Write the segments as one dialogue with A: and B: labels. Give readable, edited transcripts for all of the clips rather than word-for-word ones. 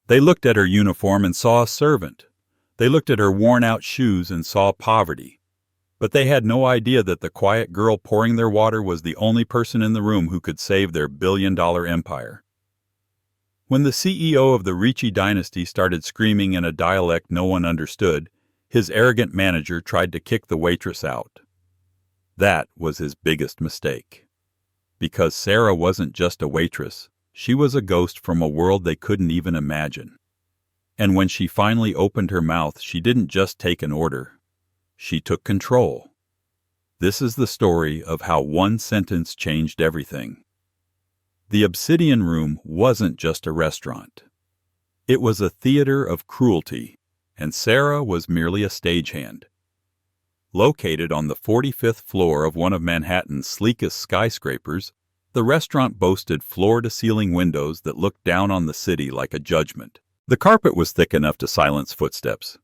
A: They looked at her uniform and saw a servant. They looked at her worn-out shoes and saw poverty. But they had no idea that the quiet girl pouring their water was the only person in the room who could save their billion-dollar empire. When the CEO of the Ricci dynasty started screaming in a dialect no one understood, his arrogant manager tried to kick the waitress out. That was his biggest mistake. Because Sarah wasn't just a waitress, she was a ghost from a world they couldn't even imagine. And when she finally opened her mouth, she didn't just take an order. She took control. This is the story of how one sentence changed everything. The Obsidian Room wasn't just a restaurant. It was a theater of cruelty, and Sarah was merely a stagehand. Located on the 45th floor of one of Manhattan's sleekest skyscrapers, the restaurant boasted floor-to-ceiling windows that looked down on the city like a judgment. The carpet was thick enough to silence footsteps.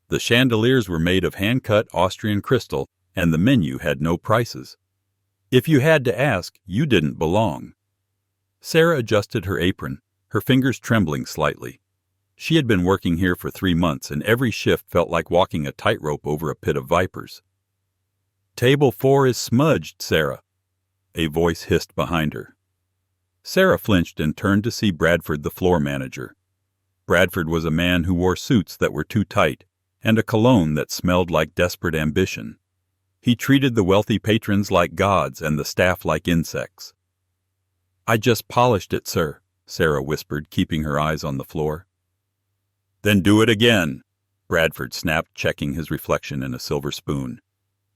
A: The chandeliers were made of hand-cut Austrian crystal, and the menu had no prices. If you had to ask, you didn't belong. Sarah adjusted her apron, her fingers trembling slightly. She had been working here for 3 months, and every shift felt like walking a tightrope over a pit of vipers. "Table 4 is smudged, Sarah," a voice hissed behind her. Sarah flinched and turned to see Bradford, the floor manager. Bradford was a man who wore suits that were too tight, and a cologne that smelled like desperate ambition. He treated the wealthy patrons like gods and the staff like insects. "I just polished it, sir," Sarah whispered, keeping her eyes on the floor. "Then do it again," Bradford snapped, checking his reflection in a silver spoon.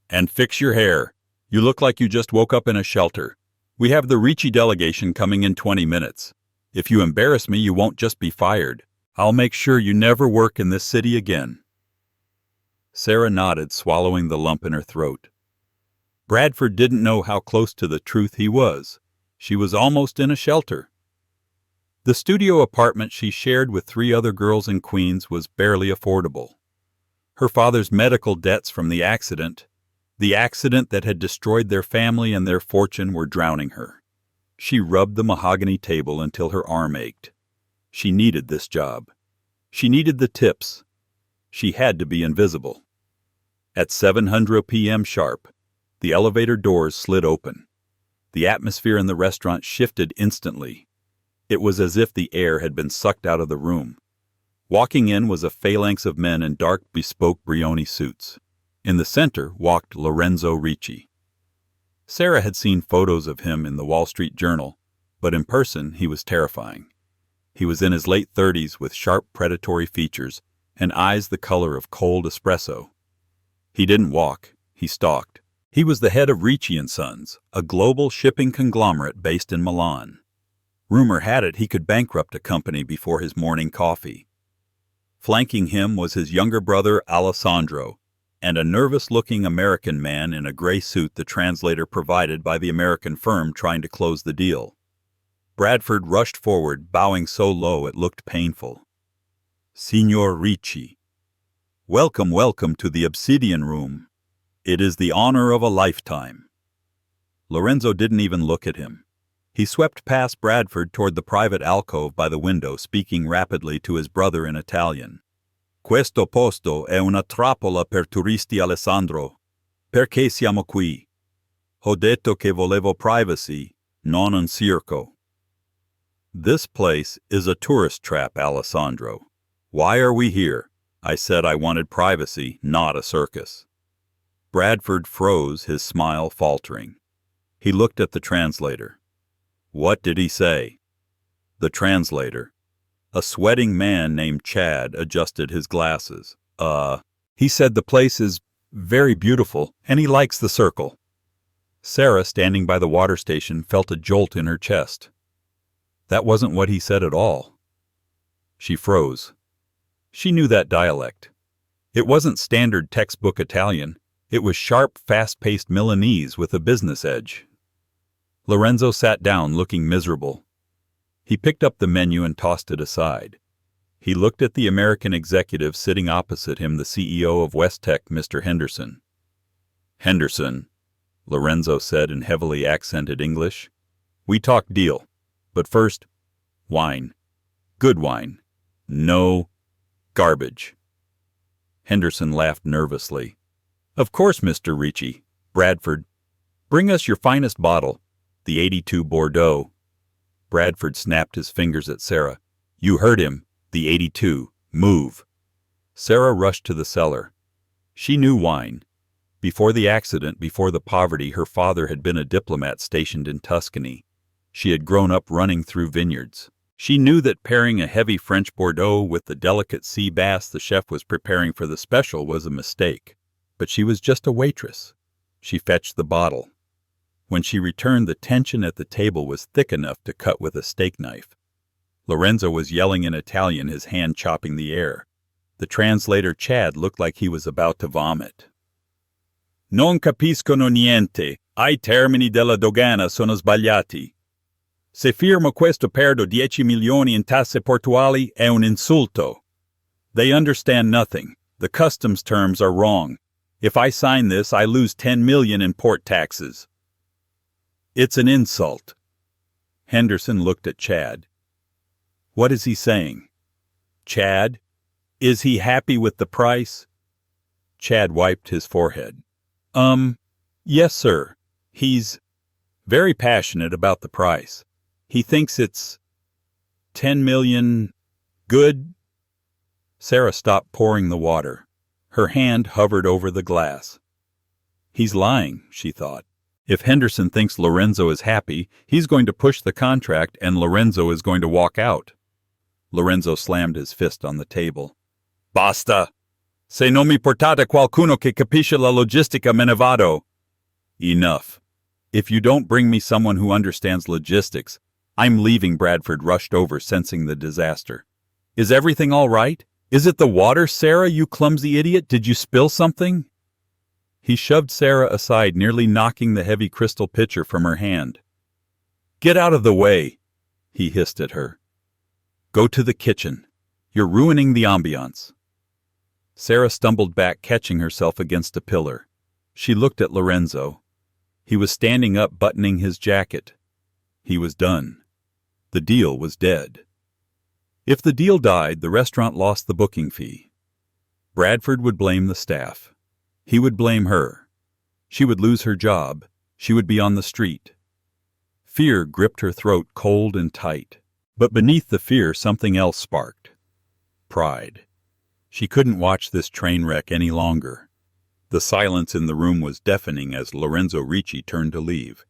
A: "And fix your hair. You look like you just woke up in a shelter. We have the Ricci delegation coming in 20 minutes. If you embarrass me, you won't just be fired. I'll make sure you never work in this city again." Sarah nodded, swallowing the lump in her throat. Bradford didn't know how close to the truth he was. She was almost in a shelter. The studio apartment she shared with 3 other girls in Queens was barely affordable. Her father's medical debts from the accident that had destroyed their family and their fortune, were drowning her. She rubbed the mahogany table until her arm ached. She needed this job. She needed the tips. She had to be invisible. At 7:00 p.m. sharp, the elevator doors slid open. The atmosphere in the restaurant shifted instantly. It was as if the air had been sucked out of the room. Walking in was a phalanx of men in dark, bespoke Brioni suits. In the center walked Lorenzo Ricci. Sarah had seen photos of him in the Wall Street Journal, but in person he was terrifying. He was in his late 30s with sharp predatory features and eyes the color of cold espresso. He didn't walk, he stalked. He was the head of Ricci & Sons, a global shipping conglomerate based in Milan. Rumor had it he could bankrupt a company before his morning coffee. Flanking him was his younger brother Alessandro, and a nervous-looking American man in a gray suit the translator provided by the American firm trying to close the deal. Bradford rushed forward, bowing so low it looked painful. "Signor Ricci, welcome to the Obsidian Room. It is the honor of a lifetime." Lorenzo didn't even look at him. He swept past Bradford toward the private alcove by the window, speaking rapidly to his brother in Italian. "Questo posto è una trappola per turisti, Alessandro. Perché siamo qui? Ho detto che volevo privacy, non un circo." "This place is a tourist trap, Alessandro. Why are we here? I said I wanted privacy, not a circus." Bradford froze, his smile faltering. He looked at the translator. "What did he say?" The translator, a sweating man named Chad, adjusted his glasses. He said the place is very beautiful, and he likes the circle." Sarah, standing by the water station, felt a jolt in her chest. That wasn't what he said at all. She froze. She knew that dialect. It wasn't standard textbook Italian. It was sharp, fast-paced Milanese with a business edge. Lorenzo sat down, looking miserable. He picked up the menu and tossed it aside. He looked at the American executive sitting opposite him, the CEO of West Tech, Mr. Henderson. "Henderson," Lorenzo said in heavily accented English, "we talk deal. But first, wine. Good wine. No. Garbage. Henderson laughed nervously. Of course, Mr. Ricci. Bradford. Bring us your finest bottle, the 82 Bordeaux. Bradford snapped his fingers at Sarah. You heard him. The 82. Move. Sarah rushed to the cellar. She knew wine. Before the accident, before the poverty, her father had been a diplomat stationed in Tuscany. She had grown up running through vineyards. She knew that pairing a heavy French Bordeaux with the delicate sea bass the chef was preparing for the special was a mistake. But she was just a waitress. She fetched the bottle. When she returned, the tension at the table was thick enough to cut with a steak knife. Lorenzo was yelling in Italian, his hand chopping the air. The translator, Chad, looked like he was about to vomit. Non capiscono niente. I termini della dogana sono sbagliati. Se firmo questo perdo 10 milioni in tasse portuali è un insulto. They understand nothing. The customs terms are wrong. If I sign this, I lose 10 million in port taxes. It's an insult. Henderson looked at Chad. What is he saying? Chad? Is he happy with the price? Chad wiped his forehead. Yes, sir. He's very passionate about the price. He thinks it's 10 million good. Sarah stopped pouring the water. Her hand hovered over the glass. He's lying, she thought. If Henderson thinks Lorenzo is happy, he's going to push the contract and Lorenzo is going to walk out. Lorenzo slammed his fist on the table. Basta! Se non mi portate qualcuno che capisce la logistica me ne vado. Enough. If you don't bring me someone who understands logistics, I'm leaving. Bradford rushed over, sensing the disaster. Is everything all right? Is it the water, Sarah, you clumsy idiot? Did you spill something? He shoved Sarah aside, nearly knocking the heavy crystal pitcher from her hand. Get out of the way, he hissed at her. Go to the kitchen. You're ruining the ambiance. Sarah stumbled back, catching herself against a pillar. She looked at Lorenzo. He was standing up, buttoning his jacket. He was done. The deal was dead. If the deal died, the restaurant lost the booking fee. Bradford would blame the staff. He would blame her. She would lose her job. She would be on the street. Fear gripped her throat cold and tight. But beneath the fear, something else sparked. Pride. She couldn't watch this train wreck any longer. The silence in the room was deafening as Lorenzo Ricci turned to leave.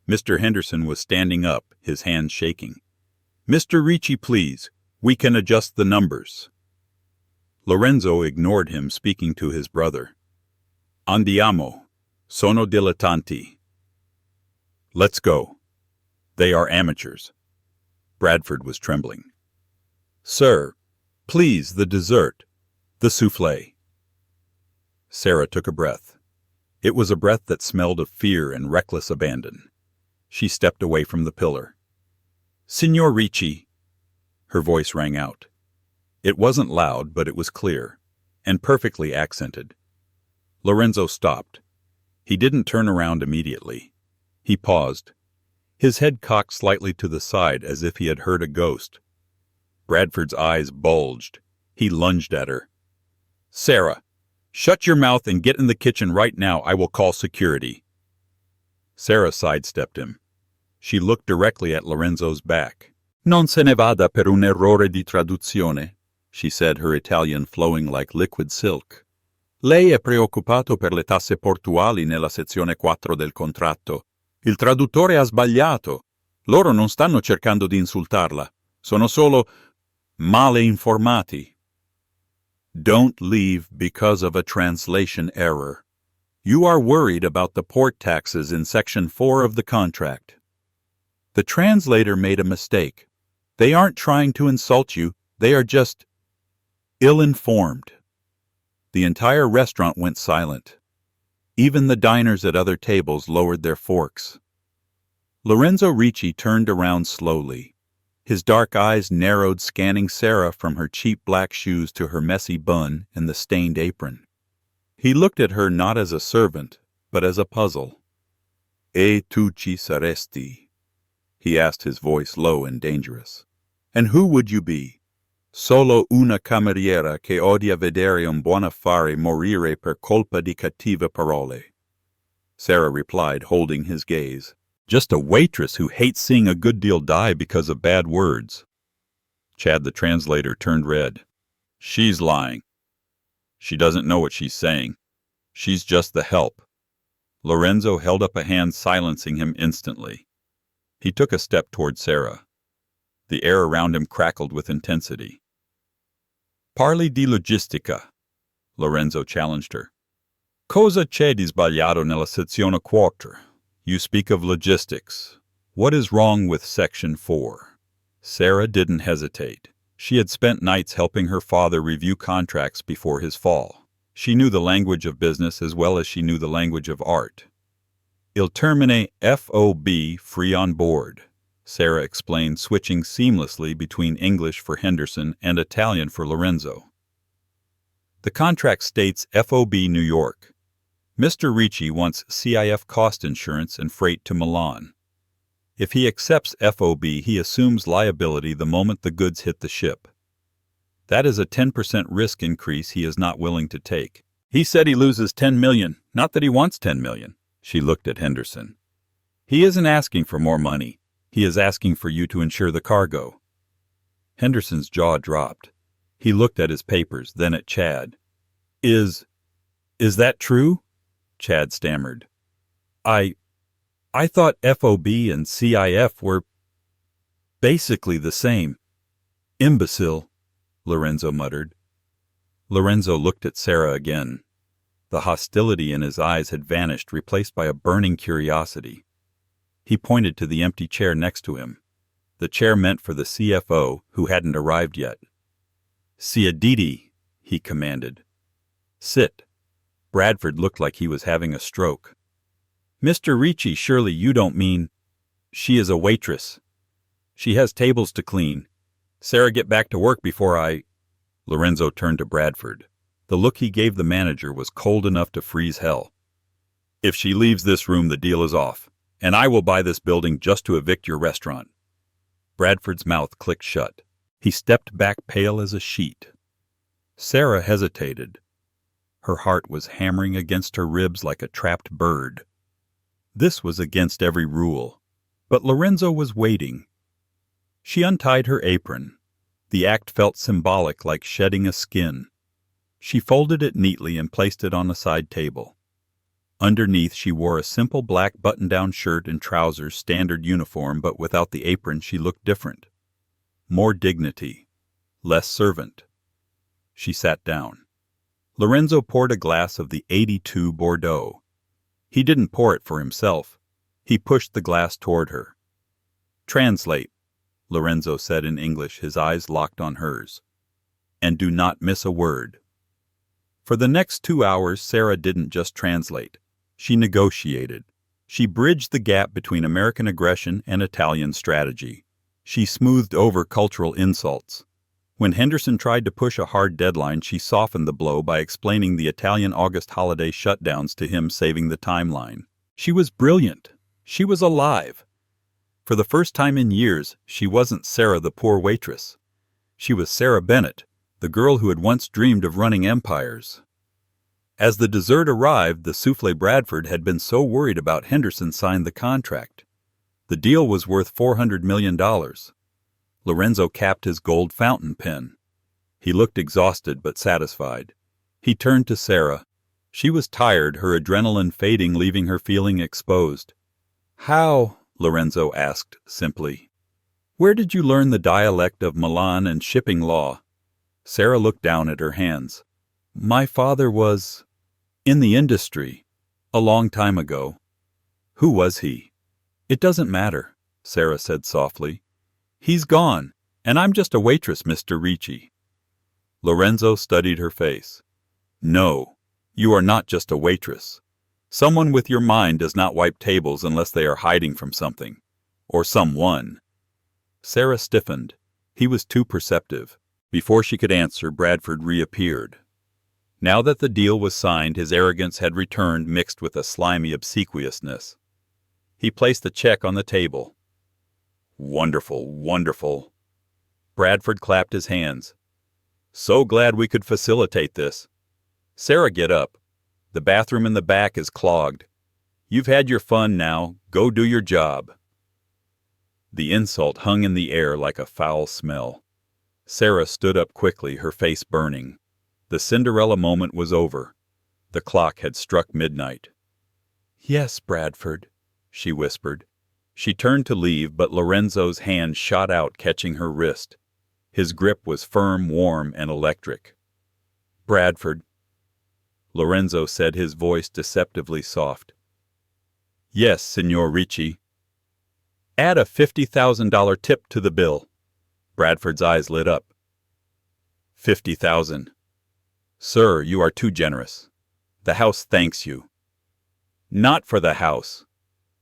A: Mr. Henderson was standing up, his hands shaking. Mr. Ricci, please. We can adjust the numbers. Lorenzo ignored him, speaking to his brother. Andiamo. Sono dilettanti. Let's go. They are amateurs. Bradford was trembling. Sir, please, the dessert. The soufflé. Sarah took a breath. It was a breath that smelled of fear and reckless abandon. She stepped away from the pillar. Signor Ricci. Her voice rang out. It wasn't loud, but it was clear, and perfectly accented. Lorenzo stopped. He didn't turn around immediately. He paused, his head cocked slightly to the side as if he had heard a ghost. Bradford's eyes bulged. He lunged at her. Sarah, shut your mouth and get in the kitchen right now. I will call security. Sarah sidestepped him. She looked directly at Lorenzo's back. Non se ne vada per un errore di traduzione, she said, her Italian flowing like liquid silk. Lei è preoccupato per le tasse portuali nella sezione 4 del contratto. Il traduttore ha sbagliato. Loro non stanno cercando di insultarla. Sono solo male informati. Don't leave because of a translation error. You are worried about the port taxes in Section 4 of the contract. The translator made a mistake. They aren't trying to insult you. They are just ill-informed. The entire restaurant went silent. Even the diners at other tables lowered their forks. Lorenzo Ricci turned around slowly. His dark eyes narrowed, scanning Sarah from her cheap black shoes to her messy bun and the stained apron. He looked at her not as a servant, but as a puzzle. E tu ci saresti? He asked, his voice low and dangerous. And who would you be? Solo una cameriera che odia vedere un buon affare morire per colpa di cattive parole. Sarah replied, holding his gaze. Just a waitress who hates seeing a good deal die because of bad words. Chad the translator turned red. She's lying. She doesn't know what she's saying. She's just the help. Lorenzo held up a hand, silencing him instantly. He took a step toward Sarah. The air around him crackled with intensity. Parli di logistica, Lorenzo challenged her. Cosa c'è di sbagliato nella sezione 4? You speak of logistics. What is wrong with Section 4? Sarah didn't hesitate. She had spent nights helping her father review contracts before his fall. She knew the language of business as well as she knew the language of art. Il termine FOB, free on board, Sarah explained, switching seamlessly between English for Henderson and Italian for Lorenzo. The contract states FOB New York. Mr. Ricci wants CIF cost insurance and freight to Milan. If he accepts FOB, he assumes liability the moment the goods hit the ship. That is a 10% risk increase he is not willing to take. He said he loses $10 million, not that he wants $10 million. She looked at Henderson. He isn't asking for more money. He is asking for you to insure the cargo. Henderson's jaw dropped. He looked at his papers, then at Chad. Is that true? Chad stammered. I thought FOB and CIF were basically the same. Imbecile, Lorenzo muttered. Lorenzo looked at Sarah again. The hostility in his eyes had vanished, replaced by a burning curiosity. He pointed to the empty chair next to him, the chair meant for the CFO who hadn't arrived yet. Siediti, he commanded. Sit. Bradford looked like he was having a stroke. Mr. Ricci, surely you don't mean... She is a waitress. She has tables to clean. Sarah, get back to work before I... Lorenzo turned to Bradford. The look he gave the manager was cold enough to freeze hell. If she leaves this room, the deal is off, and I will buy this building just to evict your restaurant. Bradford's mouth clicked shut. He stepped back, pale as a sheet. Sarah hesitated. Her heart was hammering against her ribs like a trapped bird. This was against every rule, but Lorenzo was waiting. She untied her apron. The act felt symbolic, like shedding a skin. She folded it neatly and placed it on a side table. Underneath, she wore a simple black button-down shirt and trousers, standard uniform, but without the apron she looked different. More dignity. Less servant. She sat down. Lorenzo poured a glass of the 82 Bordeaux. He didn't pour it for himself. He pushed the glass toward her. Translate, Lorenzo said in English, his eyes locked on hers. And do not miss a word. For the next 2 hours, Sarah didn't just translate. She negotiated. She bridged the gap between American aggression and Italian strategy. She smoothed over cultural insults. When Henderson tried to push a hard deadline, she softened the blow by explaining the Italian August holiday shutdowns to him, saving the timeline. She was brilliant. She was alive. For the first time in years, she wasn't Sarah the poor waitress. She was Sarah Bennett, the girl who had once dreamed of running empires. As the dessert arrived, the soufflé Bradford had been so worried about Henderson signed the contract. The deal was worth $400 million. Lorenzo capped his gold fountain pen. He looked exhausted but satisfied. He turned to Sarah. She was tired, her adrenaline fading, leaving her feeling exposed. How? Lorenzo asked simply. Where did you learn the dialect of Milan and shipping law? Sarah looked down at her hands. My father was in the industry a long time ago. Who was he? It doesn't matter, Sarah said softly. He's gone, and I'm just a waitress, Mr. Ricci. Lorenzo studied her face. No, you are not just a waitress. Someone with your mind does not wipe tables unless they are hiding from something. Or someone. Sarah stiffened. He was too perceptive. Before she could answer, Bradford reappeared. Now that the deal was signed, his arrogance had returned, mixed with a slimy obsequiousness. He placed the check on the table. Wonderful, wonderful. Bradford clapped his hands. So glad we could facilitate this. Sarah, get up. The bathroom in the back is clogged. You've had your fun now. Go do your job. The insult hung in the air like a foul smell. Sarah stood up quickly, her face burning. The Cinderella moment was over. The clock had struck midnight. "Yes, Bradford," she whispered. She turned to leave, but Lorenzo's hand shot out, catching her wrist. His grip was firm, warm, and electric. "Bradford," Lorenzo said, his voice deceptively soft. "Yes, Signor Ricci." "Add a $50,000 tip to the bill." Bradford's eyes lit up. 50,000. "Sir, you are too generous. The house thanks you." "Not for the house,"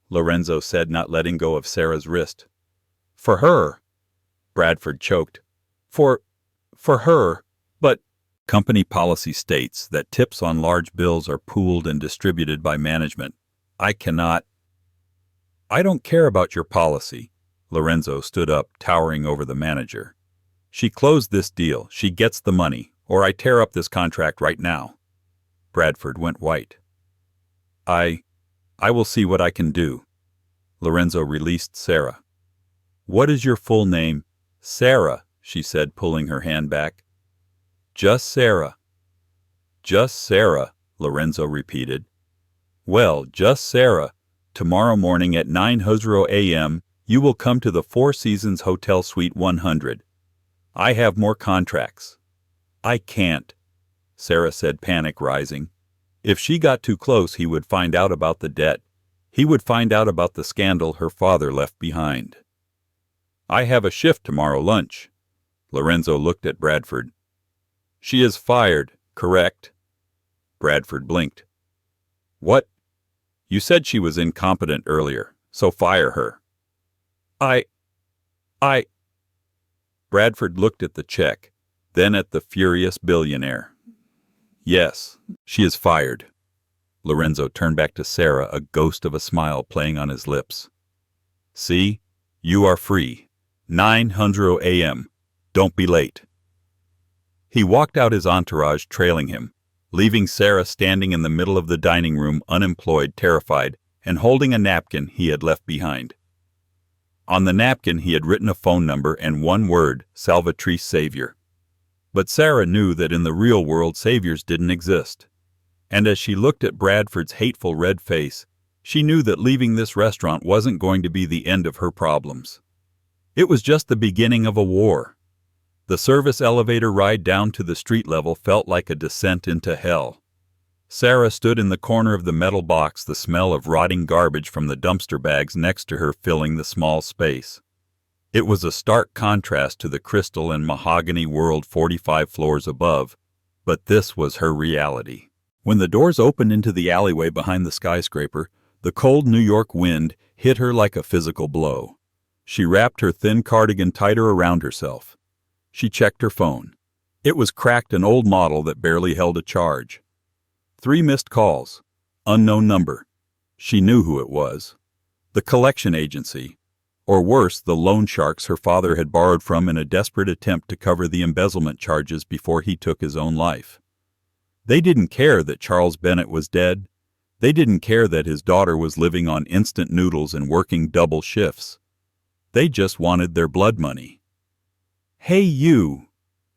A: Lorenzo said, not letting go of Sarah's wrist. "For her," Bradford choked. For her, but company policy states that tips on large bills are pooled and distributed by management. I cannot. "I don't care about your policy." Lorenzo stood up, towering over the manager. "She closed this deal. She gets the money, or I tear up this contract right now." Bradford went white. I will see what I can do." Lorenzo released Sarah. "What is your full name?" "Sarah," she said, pulling her hand back. "Just Sarah." "Just Sarah," Lorenzo repeated. "Well, just Sarah. Tomorrow morning at 9:00 a.m., you will come to the Four Seasons Hotel Suite 100. I have more contracts." "I can't," Sarah said, panic rising. If she got too close, he would find out about the debt. He would find out about the scandal her father left behind. "I have a shift tomorrow lunch." Lorenzo looked at Bradford. "She is fired, correct?" Bradford blinked. "What? You said she was incompetent earlier, so fire her." I... Bradford looked at the check, then at the furious billionaire. "Yes, she is fired." Lorenzo turned back to Sarah, a ghost of a smile playing on his lips. "See, you are free. 9:00 a.m. Don't be late." He walked out, his entourage trailing him, leaving Sarah standing in the middle of the dining room, unemployed, terrified, and holding a napkin he had left behind. On the napkin he had written a phone number and one word: Salvatrice Savior. But Sarah knew that in the real world saviors didn't exist. And as she looked at Bradford's hateful red face, she knew that leaving this restaurant wasn't going to be the end of her problems. It was just the beginning of a war. The service elevator ride down to the street level felt like a descent into hell. Sarah stood in the corner of the metal box, the smell of rotting garbage from the dumpster bags next to her filling the small space. It was a stark contrast to the crystal and mahogany world 45 floors above, but this was her reality. When the doors opened into the alleyway behind the skyscraper, the cold New York wind hit her like a physical blow. She wrapped her thin cardigan tighter around herself. She checked her phone. It was cracked, an old model that barely held a charge. 3 missed calls. Unknown number. She knew who it was. The collection agency. Or worse, the loan sharks her father had borrowed from in a desperate attempt to cover the embezzlement charges before he took his own life. They didn't care that Charles Bennett was dead. They didn't care that his daughter was living on instant noodles and working double shifts. They just wanted their blood money. "Hey, you!"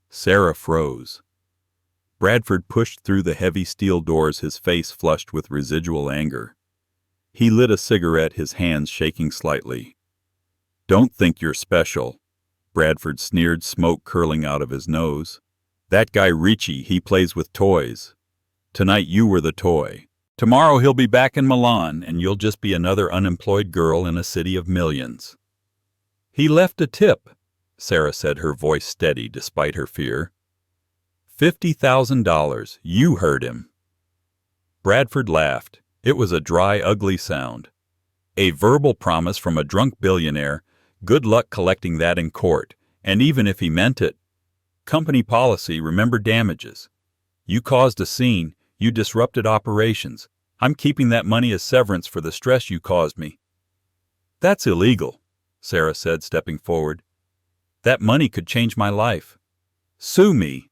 A: Sarah froze. Bradford pushed through the heavy steel doors, his face flushed with residual anger. He lit a cigarette, his hands shaking slightly. "Don't think you're special," Bradford sneered, smoke curling out of his nose. "That guy Ricci, he plays with toys. Tonight you were the toy. Tomorrow he'll be back in Milan, and you'll just be another unemployed girl in a city of millions." "He left a tip," Sarah said, her voice steady despite her fear. $50,000. You heard him. Bradford laughed. It was a dry, ugly sound. A verbal promise from a drunk billionaire. Good luck collecting that in court, and even if he meant it. Company policy, remember damages. You caused a scene, you disrupted operations. I'm keeping that money as severance for the stress you caused me. "That's illegal," Sarah said, stepping forward. "That money could change my life." "Sue me."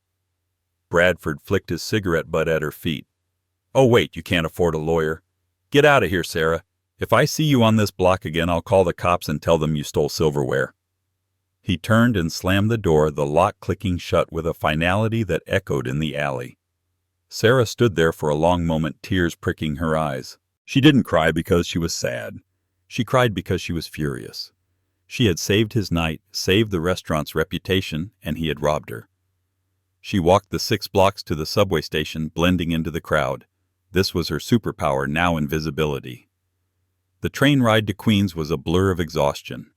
A: Bradford flicked his cigarette butt at her feet. "Oh wait, you can't afford a lawyer. Get out of here, Sarah. If I see you on this block again, I'll call the cops and tell them you stole silverware." He turned and slammed the door, the lock clicking shut with a finality that echoed in the alley. Sarah stood there for a long moment, tears pricking her eyes. She didn't cry because she was sad. She cried because she was furious. She had saved his night, saved the restaurant's reputation, and he had robbed her. She walked the 6 blocks to the subway station, blending into the crowd. This was her superpower, now invisibility. The train ride to Queens was a blur of exhaustion.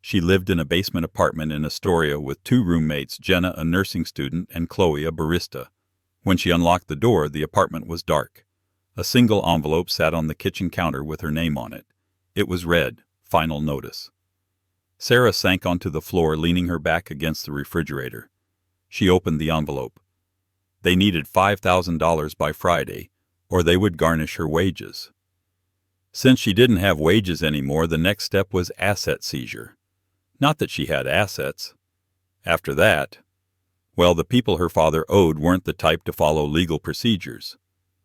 A: She lived in a basement apartment in Astoria with 2 roommates, Jenna, a nursing student, and Chloe, a barista. When she unlocked the door, the apartment was dark. A single envelope sat on the kitchen counter with her name on it. It was read, "Final Notice." Sarah sank onto the floor, leaning her back against the refrigerator. She opened the envelope. They needed $5,000 by Friday, or they would garnish her wages. Since she didn't have wages anymore, the next step was asset seizure. Not that she had assets. After that, well, the people her father owed weren't the type to follow legal procedures.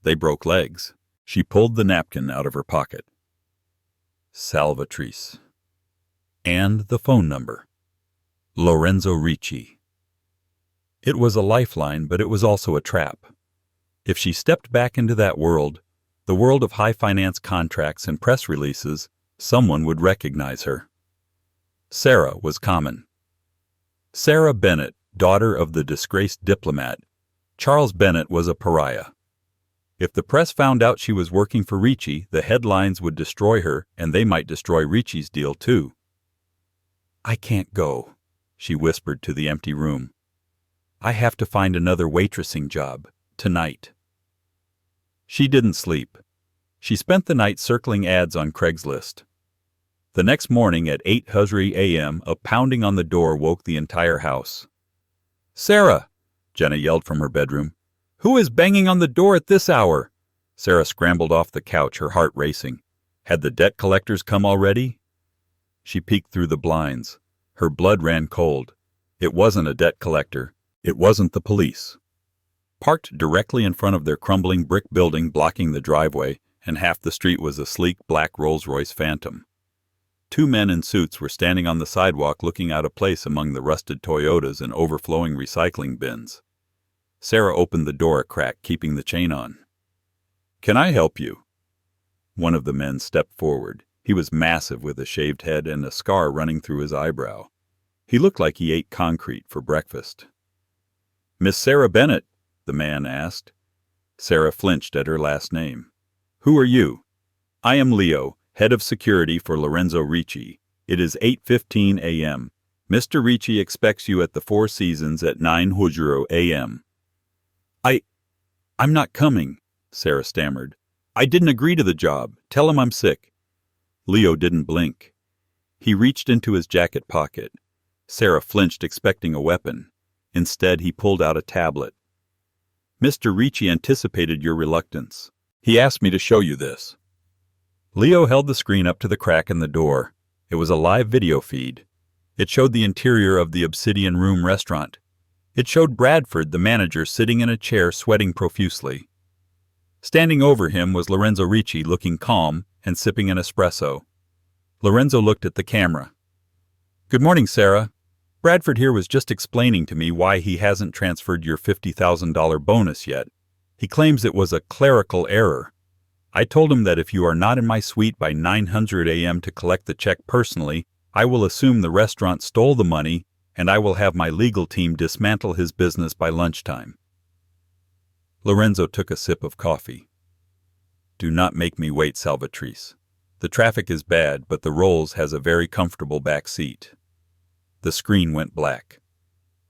A: They broke legs. She pulled the napkin out of her pocket. Salvatrice. And the phone number. Lorenzo Ricci. It was a lifeline, but it was also a trap. If she stepped back into that world, the world of high finance contracts and press releases, someone would recognize her. Sarah was common. Sarah Bennett, daughter of the disgraced diplomat. Charles Bennett was a pariah. If the press found out she was working for Ricci, the headlines would destroy her, and they might destroy Ricci's deal too. "I can't go," she whispered to the empty room. "I have to find another waitressing job, tonight." She didn't sleep. She spent the night circling ads on Craigslist. The next morning at 8:00 a.m., a pounding on the door woke the entire house. "Sarah!" Jenna yelled from her bedroom. "Who is banging on the door at this hour?" Sarah scrambled off the couch, her heart racing. Had the debt collectors come already? She peeked through the blinds. Her blood ran cold. It wasn't a debt collector. It wasn't the police. Parked directly in front of their crumbling brick building blocking the driveway, and half the street was a sleek black Rolls-Royce Phantom. 2 men in suits were standing on the sidewalk looking out of place among the rusted Toyotas and overflowing recycling bins. Sarah opened the door a crack, keeping the chain on. "Can I help you?" One of the men stepped forward. He was massive with a shaved head and a scar running through his eyebrow. He looked like he ate concrete for breakfast. "Miss Sarah Bennett?" the man asked. Sarah flinched at her last name. "Who are you?" "I am Leo, head of security for Lorenzo Ricci. It is 8:15 a.m. Mr. Ricci expects you at the Four Seasons at 9:00 a.m. I'm not coming," Sarah stammered. "I didn't agree to the job. Tell him I'm sick." Leo didn't blink. He reached into his jacket pocket. Sarah flinched, expecting a weapon. Instead, he pulled out a tablet. "Mr. Ricci anticipated your reluctance. He asked me to show you this." Leo held the screen up to the crack in the door. It was a live video feed. It showed the interior of the Obsidian Room restaurant. It showed Bradford, the manager, sitting in a chair, sweating profusely. Standing over him was Lorenzo Ricci, looking calm and sipping an espresso. Lorenzo looked at the camera. "Good morning, Sarah. Bradford here was just explaining to me why he hasn't transferred your $50,000 bonus yet. He claims it was a clerical error. I told him that if you are not in my suite by 9:00 a.m. to collect the check personally, I will assume the restaurant stole the money, and I will have my legal team dismantle his business by lunchtime." Lorenzo took a sip of coffee. "Do not make me wait, Salvatrice. The traffic is bad, but the Rolls has a very comfortable back seat." The screen went black.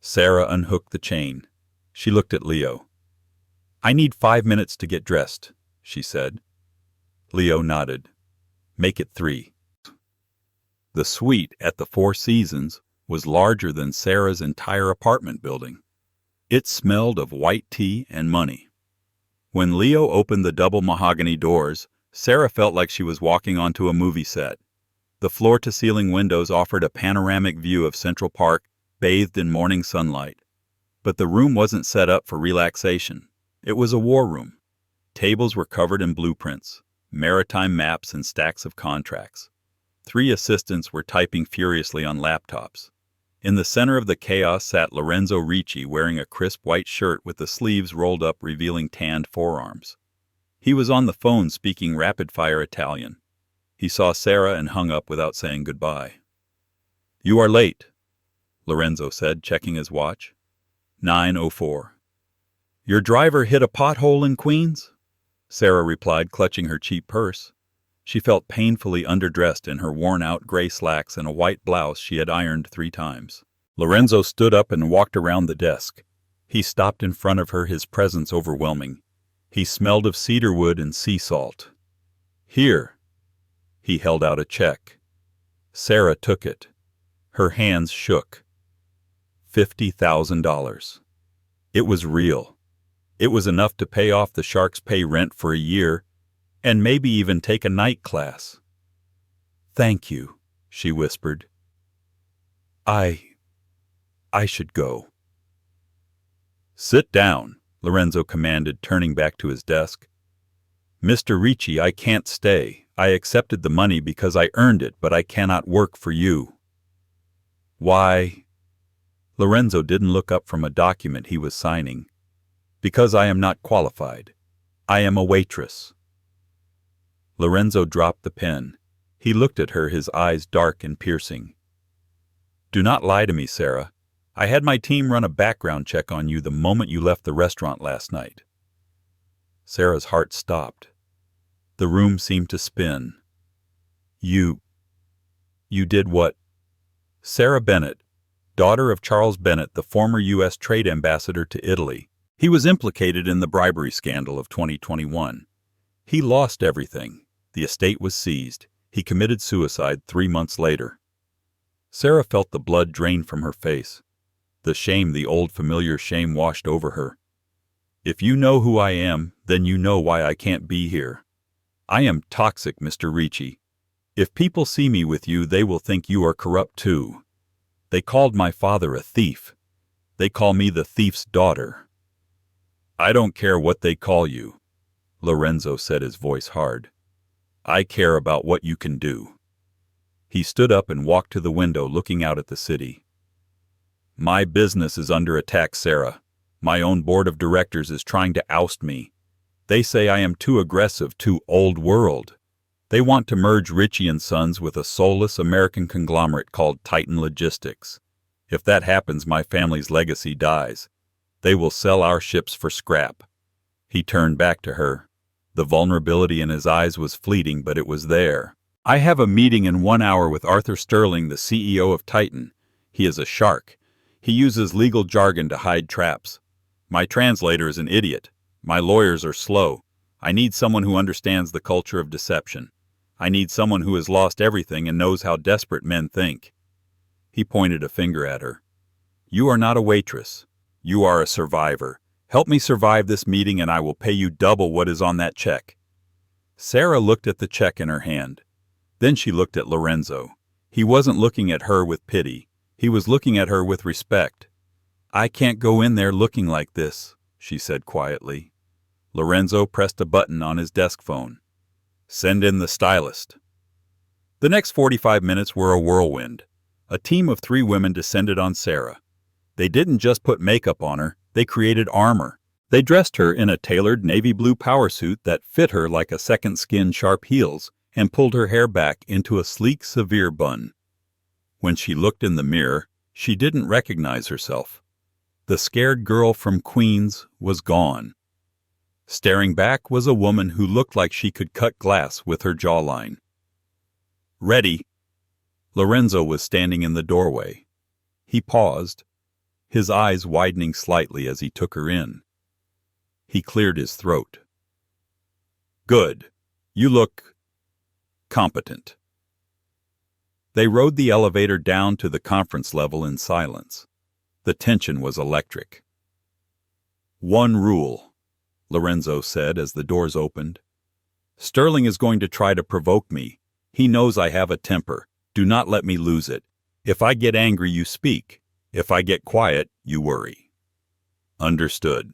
A: Sarah unhooked the chain. She looked at Leo. "I need 5 minutes to get dressed," she said. Leo nodded. "Make it 3. The suite at the Four Seasons was larger than Sarah's entire apartment building. It smelled of white tea and money. When Leo opened the double mahogany doors, Sarah felt like she was walking onto a movie set. The floor-to-ceiling windows offered a panoramic view of Central Park, bathed in morning sunlight. But the room wasn't set up for relaxation. It was a war room. Tables were covered in blueprints, maritime maps, and stacks of contracts. 3 assistants were typing furiously on laptops. In the center of the chaos sat Lorenzo Ricci, wearing a crisp white shirt with the sleeves rolled up, revealing tanned forearms. He was on the phone speaking rapid-fire Italian. He saw Sarah and hung up without saying goodbye. "You are late," Lorenzo said, checking his watch. 9:04. "Your driver hit a pothole in Queens?" Sarah replied, clutching her cheap purse. She felt painfully underdressed in her worn-out gray slacks and a white blouse she had ironed 3 times. Lorenzo stood up and walked around the desk. He stopped in front of her, his presence overwhelming. He smelled of cedarwood and sea salt. "Here." He held out a check. Sarah took it. Her hands shook. $50,000. It was real. It was enough to pay off the Sharks' pay rent for a year, and maybe even take a night class. "Thank you," she whispered. I should go." "Sit down," Lorenzo commanded, turning back to his desk. "Mr. Ricci, I can't stay. I accepted the money because I earned it, but I cannot work for you." "Why?" Lorenzo didn't look up from a document he was signing. "Because I am not qualified. I am a waitress." Lorenzo dropped the pen. He looked at her, his eyes dark and piercing. "Do not lie to me, Sarah. I had my team run a background check on you the moment you left the restaurant last night." Sarah's heart stopped. The room seemed to spin. You did what?" "Sarah Bennett, daughter of Charles Bennett, the former U.S. trade ambassador to Italy. He was implicated in the bribery scandal of 2021. He lost everything. The estate was seized. He committed suicide 3 months later." Sarah felt the blood drain from her face. The shame, the old familiar shame, washed over her. "If you know who I am, then you know why I can't be here. I am toxic, Mr. Ricci. If people see me with you, they will think you are corrupt too. They called my father a thief. They call me the thief's daughter." "I don't care what they call you," Lorenzo said, his voice hard. "I care about what you can do." He stood up and walked to the window, looking out at the city. "My business is under attack, Sarah. My own board of directors is trying to oust me. They say I am too aggressive, too old world. They want to merge Ricci and Sons with a soulless American conglomerate called Titan Logistics. If that happens, my family's legacy dies. They will sell our ships for scrap." He turned back to her. The vulnerability in his eyes was fleeting, but it was there. "I have a meeting in 1 hour with Arthur Sterling, the CEO of Titan. He is a shark. He uses legal jargon to hide traps. My translator is an idiot. My lawyers are slow. I need someone who understands the culture of deception. I need someone who has lost everything and knows how desperate men think." He pointed a finger at her. "You are not a waitress. You are a survivor. Help me survive this meeting and I will pay you double what is on that check." Sarah looked at the check in her hand. Then she looked at Lorenzo. He wasn't looking at her with pity. He was looking at her with respect. "I can't go in there looking like this," she said quietly. Lorenzo pressed a button on his desk phone. "Send in the stylist." The next 45 minutes were a whirlwind. A team of 3 women descended on Sarah. They didn't just put makeup on her, they created armor. They dressed her in a tailored navy blue power suit that fit her like a second skin, sharp heels, and pulled her hair back into a sleek, severe bun. When she looked in the mirror, she didn't recognize herself. The scared girl from Queens was gone. Staring back was a woman who looked like she could cut glass with her jawline. "Ready." Lorenzo was standing in the doorway. He paused, his eyes widening slightly as he took her in. He cleared his throat. "Good. You look competent." They rode the elevator down to the conference level in silence. The tension was electric. "One rule," Lorenzo said as the doors opened. "Sterling is going to try to provoke me. He knows I have a temper. Do not let me lose it. If I get angry, you speak. If I get quiet, you worry." Understood.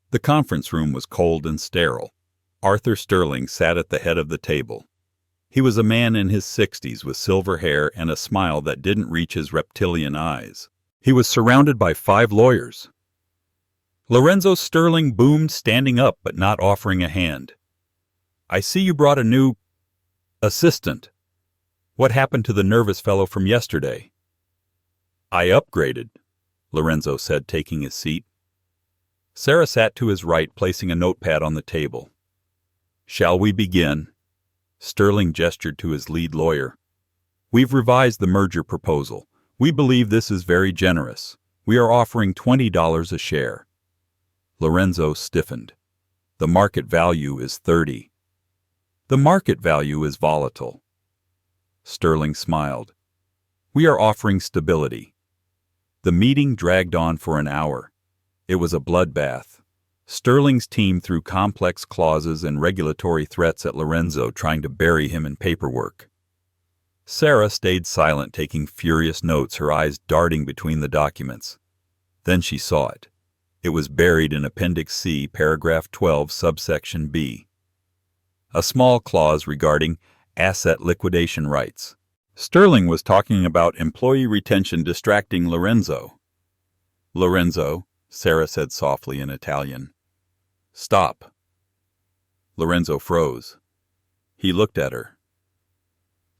A: The conference room was cold and sterile. Arthur Sterling sat at the head of the table. He was a man in his 60s with silver hair and a smile that didn't reach his reptilian eyes. He was surrounded by 5 lawyers. Lorenzo Sterling boomed, standing up but not offering a hand. I see you brought a new assistant. What happened to the nervous fellow from yesterday? I upgraded, Lorenzo said, taking his seat. Sarah sat to his right, placing a notepad on the table. Shall we begin? Sterling gestured to his lead lawyer. We've revised the merger proposal. We believe this is very generous. We are offering $20 a share. Lorenzo stiffened. The market value is $30. The market value is volatile. Sterling smiled. We are offering stability. The meeting dragged on for an hour. It was a bloodbath. Sterling's team threw complex clauses and regulatory threats at Lorenzo, trying to bury him in paperwork. Sarah stayed silent, taking furious notes, her eyes darting between the documents. Then she saw it. It was buried in Appendix C, Paragraph 12, Subsection B. A small clause regarding asset liquidation rights. Sterling was talking about employee retention, distracting Lorenzo. Lorenzo, Sarah said softly in Italian. Stop. Lorenzo froze. He looked at her.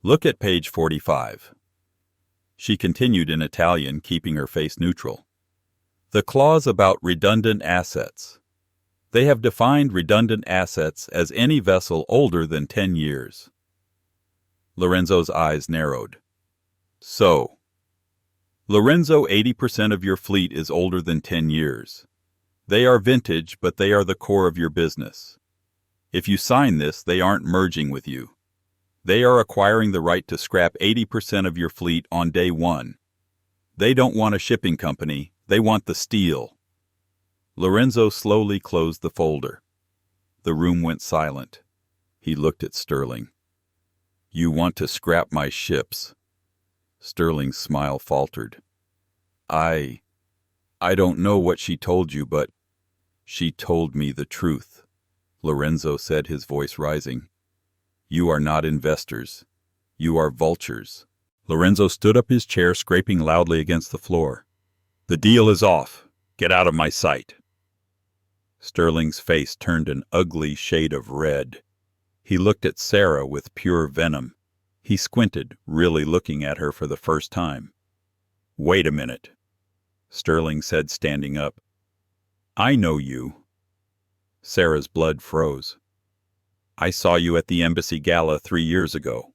A: Look at page 45. She continued in Italian, keeping her face neutral. The clause about redundant assets. They have defined redundant assets as any vessel older than 10 years. Lorenzo's eyes narrowed. So, Lorenzo, 80% of your fleet is older than 10 years. They are vintage, but they are the core of your business. If you sign this, they aren't merging with you. They are acquiring the right to scrap 80% of your fleet on day one. They don't want a shipping company, they want the steel. Lorenzo slowly closed the folder. The room went silent. He looked at Sterling. You want to scrap my ships. Sterling's smile faltered. I don't know what she told you, but she told me the truth, Lorenzo said, his voice rising. You are not investors. You are vultures. Lorenzo stood up his chair, scraping loudly against the floor. The deal is off. Get out of my sight. Sterling's face turned an ugly shade of red. He looked at Sarah with pure venom. He squinted, really looking at her for the first time. Wait a minute, Sterling said, standing up. I know you. Sarah's blood froze. I saw you at the embassy gala 3 years ago.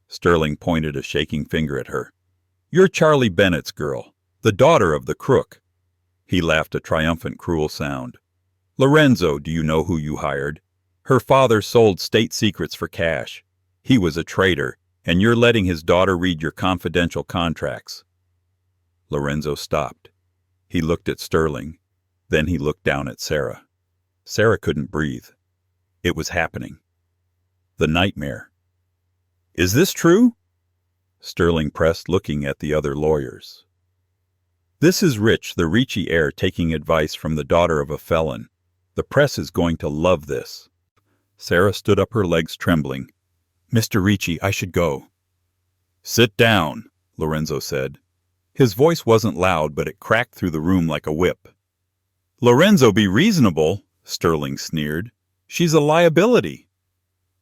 A: Sterling pointed a shaking finger at her. You're Charlie Bennett's girl, the daughter of the crook. He laughed, a triumphant, cruel sound. Lorenzo, do you know who you hired? Her father sold state secrets for cash. He was a traitor, and you're letting his daughter read your confidential contracts. Lorenzo stopped. He looked at Sterling. Then he looked down at Sarah. Sarah couldn't breathe. It was happening. The nightmare. Is this true? Sterling pressed, looking at the other lawyers. This is Rich, the Ricci heir, taking advice from the daughter of a felon. The press is going to love this. Sarah stood up, her legs trembling. Mr. Ricci, I should go. Sit down, Lorenzo said. His voice wasn't loud, but it cracked through the room like a whip. Lorenzo, be reasonable, Sterling sneered. She's a liability.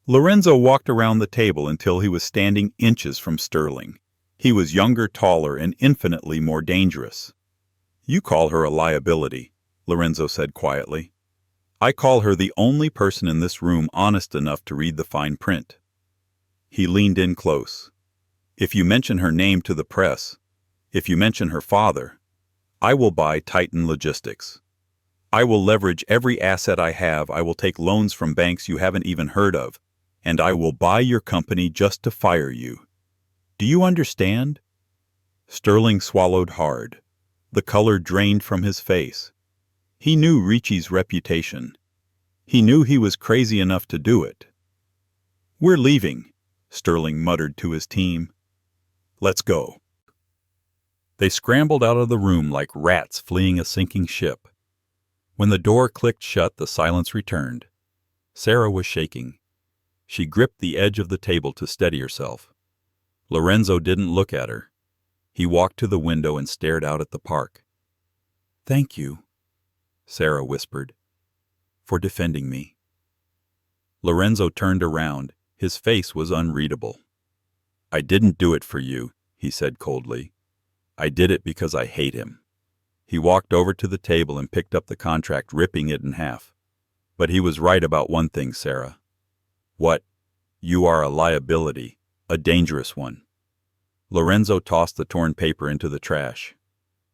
A: Lorenzo walked around the table until he was standing inches from Sterling. He was younger, taller, and infinitely more dangerous. You call her a liability, Lorenzo said quietly. I call her the only person in this room honest enough to read the fine print. He leaned in close. If you mention her name to the press, if you mention her father, I will buy Titan Logistics. I will leverage every asset I have. I will take loans from banks you haven't even heard of, and I will buy your company just to fire you. Do you understand? Sterling swallowed hard. The color drained from his face. He knew Ricci's reputation. He knew he was crazy enough to do it. We're leaving, Sterling muttered to his team. Let's go. They scrambled out of the room like rats fleeing a sinking ship. When the door clicked shut, the silence returned. Sarah was shaking. She gripped the edge of the table to steady herself. Lorenzo didn't look at her. He walked to the window and stared out at the park. "Thank you," Sarah whispered, "for defending me." Lorenzo turned around. His face was unreadable. "I didn't do it for you," he said coldly. "I did it because I hate him." He walked over to the table and picked up the contract, ripping it in half. "But he was right about one thing, Sarah." "What?" "You are a liability, a dangerous one." Lorenzo tossed the torn paper into the trash.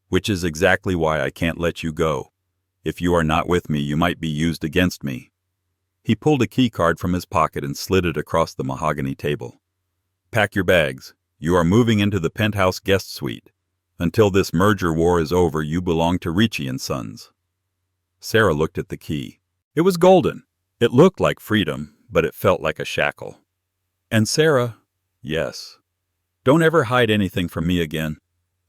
A: "Which is exactly why I can't let you go. If you are not with me, you might be used against me." He pulled a key card from his pocket and slid it across the mahogany table. "Pack your bags. You are moving into the penthouse guest suite. Until this merger war is over, you belong to Ricci and Sons." Sarah looked at the key. It was golden. It looked like freedom, but it felt like a shackle. "And Sarah," "Yes. Don't ever hide anything from me again.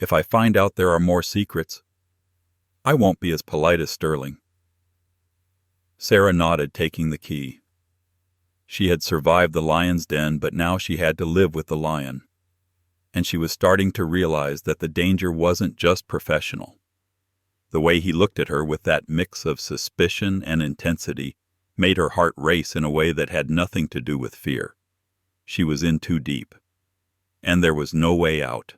A: If I find out there are more secrets, I won't be as polite as Sterling." Sarah nodded, taking the key. She had survived the lion's den, but now she had to live with the lion. And she was starting to realize that the danger wasn't just professional. The way he looked at her with that mix of suspicion and intensity made her heart race in a way that had nothing to do with fear. She was in too deep. And there was no way out.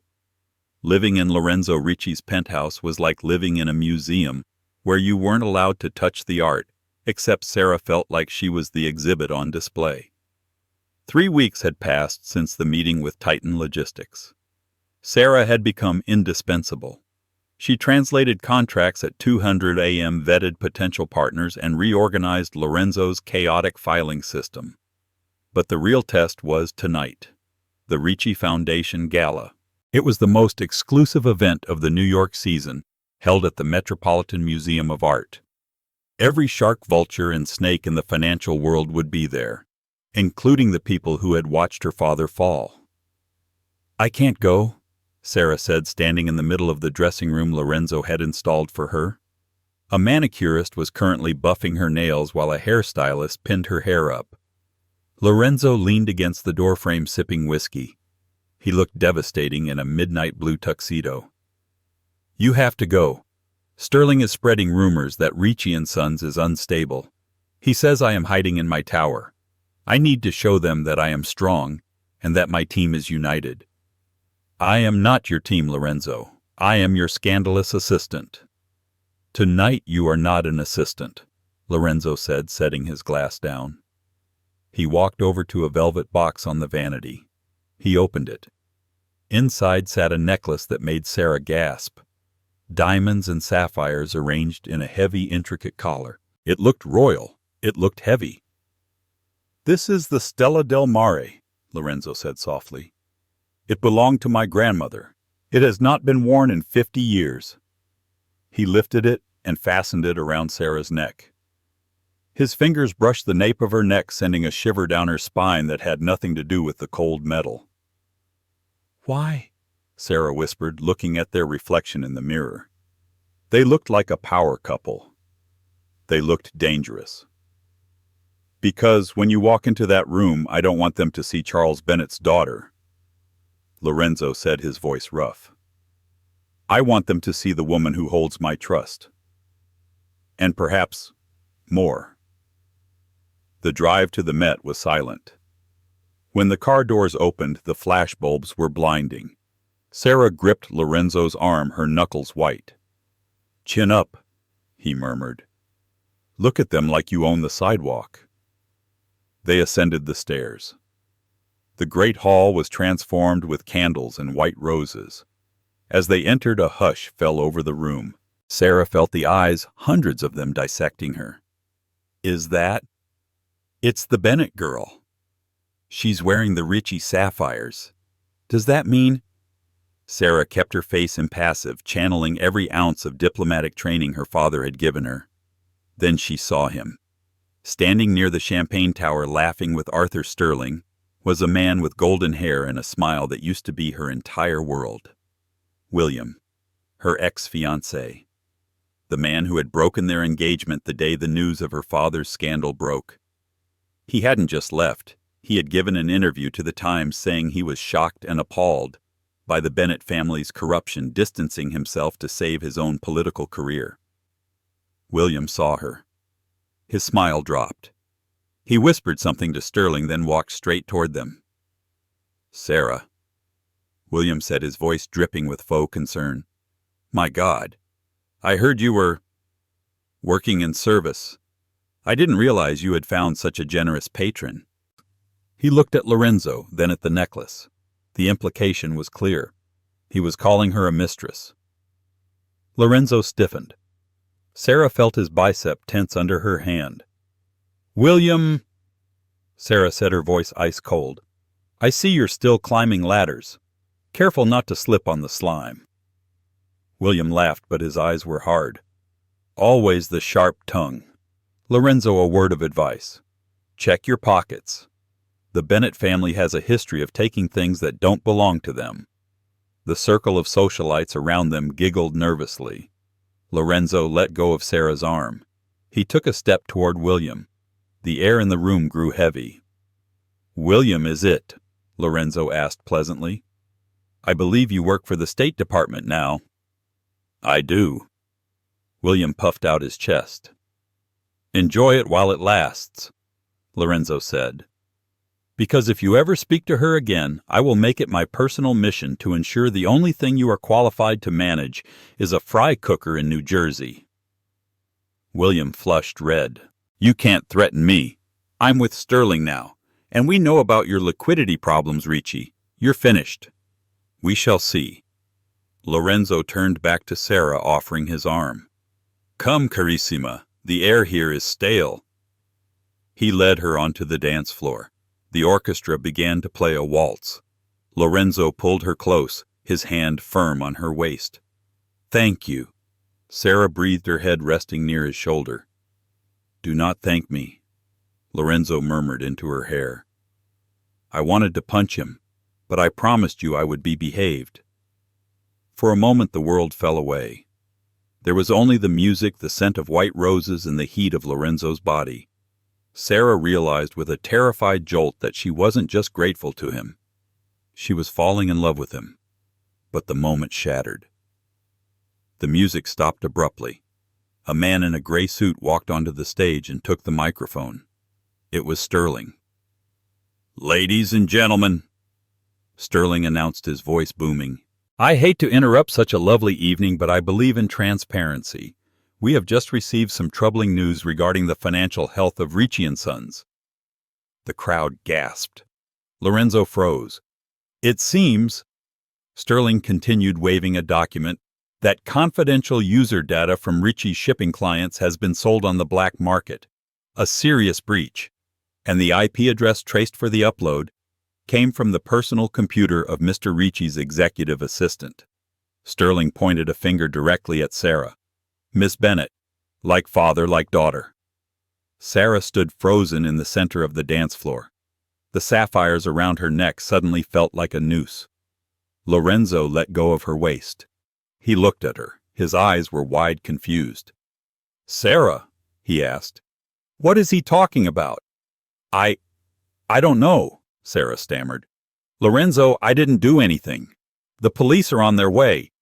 A: Living in Lorenzo Ricci's penthouse was like living in a museum where you weren't allowed to touch the art, except Sarah felt like she was the exhibit on display. 3 weeks had passed since the meeting with Titan Logistics. Sarah had become indispensable. She translated contracts at 200 a.m., vetted potential partners, and reorganized Lorenzo's chaotic filing system. But the real test was tonight. The Ricci Foundation Gala. It was the most exclusive event of the New York season, held at the Metropolitan Museum of Art. Every shark, vulture, and snake in the financial world would be there, including the people who had watched her father fall. "I can't go," Sarah said, standing in the middle of the dressing room Lorenzo had installed for her. A manicurist was currently buffing her nails while a hairstylist pinned her hair up. Lorenzo leaned against the doorframe sipping whiskey. He looked devastating in a midnight blue tuxedo. "You have to go. Sterling is spreading rumors that Ricci and Sons is unstable. He says I am hiding in my tower. I need to show them that I am strong and that my team is united." "I am not your team, Lorenzo. I am your scandalous assistant." "Tonight you are not an assistant," Lorenzo said, setting his glass down. He walked over to a velvet box on the vanity. He opened it. Inside sat a necklace that made Sarah gasp. Diamonds and sapphires arranged in a heavy, intricate collar. It looked royal. It looked heavy. "This is the Stella del Mare," Lorenzo said softly. "It belonged to my grandmother. It has not been worn in 50 years. He lifted it and fastened it around Sarah's neck. His fingers brushed the nape of her neck, sending a shiver down her spine that had nothing to do with the cold metal. "Why?" Sarah whispered, looking at their reflection in the mirror. They looked like a power couple. They looked dangerous. "Because when you walk into that room, I don't want them to see Charles Bennett's daughter," Lorenzo said, his voice rough. "I want them to see the woman who holds my trust. And perhaps more." The drive to the Met was silent. When the car doors opened, the flashbulbs were blinding. Sarah gripped Lorenzo's arm, her knuckles white. "Chin up," he murmured. "Look at them like you own the sidewalk." They ascended the stairs. The great hall was transformed with candles and white roses. As they entered, a hush fell over the room. Sarah felt the eyes, hundreds of them, dissecting her. "Is that?" "It's the Bennett girl. She's wearing the Ricci sapphires. Does that mean—" Sarah kept her face impassive, channeling every ounce of diplomatic training her father had given her. Then she saw him. Standing near the champagne tower laughing with Arthur Sterling was a man with golden hair and a smile that used to be her entire world. William. her ex-fiancé, the man who had broken their engagement the day the news of her father's scandal broke. He hadn't just left. He had given an interview to the Times saying he was shocked and appalled by the Bennett family's corruption, distancing himself to save his own political career. William saw her. His smile dropped. He whispered something to Sterling, then walked straight toward them. "Sarah," William said, his voice dripping with faux concern. "My God, I heard you were working in service. I didn't realize you had found such a generous patron." He looked at Lorenzo, then at the necklace. The implication was clear. He was calling her a mistress. Lorenzo stiffened. Sarah felt his bicep tense under her hand. "William," Sarah said, her voice ice cold, "I see you're still climbing ladders. Careful not to slip on the slime." William laughed, but his eyes were hard. "Always the sharp tongue." "Lorenzo, a word of advice. Check your pockets. The Bennett family has a history of taking things that don't belong to them." The circle of socialites around them giggled nervously. Lorenzo let go of Sarah's arm. He took a step toward William. The air in the room grew heavy. "William, is it?" Lorenzo asked pleasantly. "I believe you work for the State Department now." "I do." William puffed out his chest. "Enjoy it while it lasts," Lorenzo said. "Because if you ever speak to her again, I will make it my personal mission to ensure the only thing you are qualified to manage is a fry cooker in New Jersey." William flushed red. "You can't threaten me. I'm with Sterling now, and we know about your liquidity problems, Ricci. You're finished." "We shall see." Lorenzo turned back to Sarah, offering his arm. "Come, carissima, the air here is stale." He led her onto the dance floor. The orchestra began to play a waltz. Lorenzo pulled her close, his hand firm on her waist. "Thank you." Sarah breathed, her head resting near his shoulder. "Do not thank me," Lorenzo murmured into her hair. "I wanted to punch him, but I promised you I would be behaved." For a moment the world fell away. There was only the music, the scent of white roses, and the heat of Lorenzo's body. Sarah realized with a terrified jolt that she wasn't just grateful to him. She was falling in love with him. But the moment shattered. The music stopped abruptly. A man in a gray suit walked onto the stage and took the microphone. It was Sterling. "Ladies and gentlemen," Sterling announced, his voice booming. "I hate to interrupt such a lovely evening, but I believe in transparency. We have just received some troubling news regarding the financial health of Ricci & Sons." The crowd gasped. Lorenzo froze. "It seems," Sterling continued, waving a document, "that confidential user data from Ricci's shipping clients has been sold on the black market. A serious breach. And the IP address traced for the upload came from the personal computer of Mr. Ricci's executive assistant." Sterling pointed a finger directly at Sarah. "Miss Bennett, like father, like daughter." Sarah stood frozen in the center of the dance floor. The sapphires around her neck suddenly felt like a noose. Lorenzo let go of her waist. He looked at her. His eyes were wide, confused. "Sarah," he asked, "what is he talking about?" I don't know," Sarah stammered. "Lorenzo, I didn't do anything. The police are on their way."